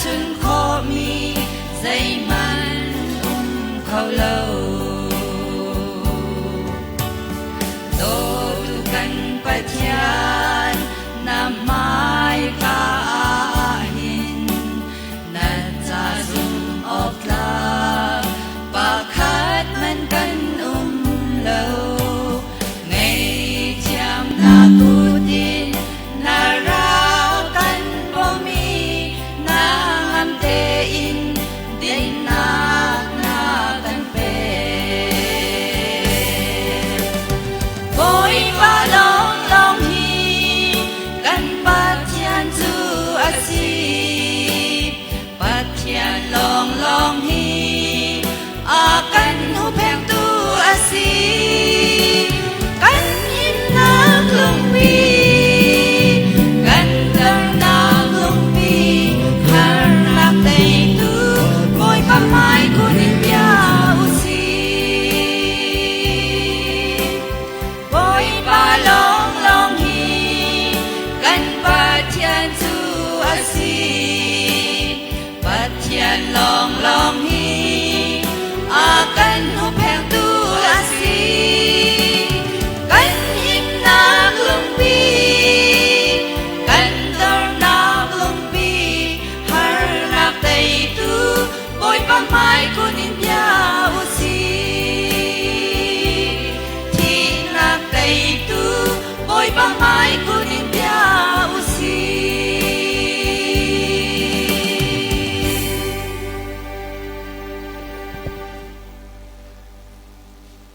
chun kho mi dây man khâu lâu tô tu kan pathian nam mai ka hin na cha zum of love pakhat man kan lâu ngày cham na kutin na ra kan bomi na am te in din na kan pe boy pa long hi kan pathian chu asi pathian long hi a kan hu phek tu asi kan hin na lung pi kan dar na lung pi har na te tu boy pa mai kunin pia usi boy pa long hi kan pathian chu asi pathian long hi a kan hu phek tu asi kan hin na lung pi kan dar na lung pi har na te tu boy pa mai kunin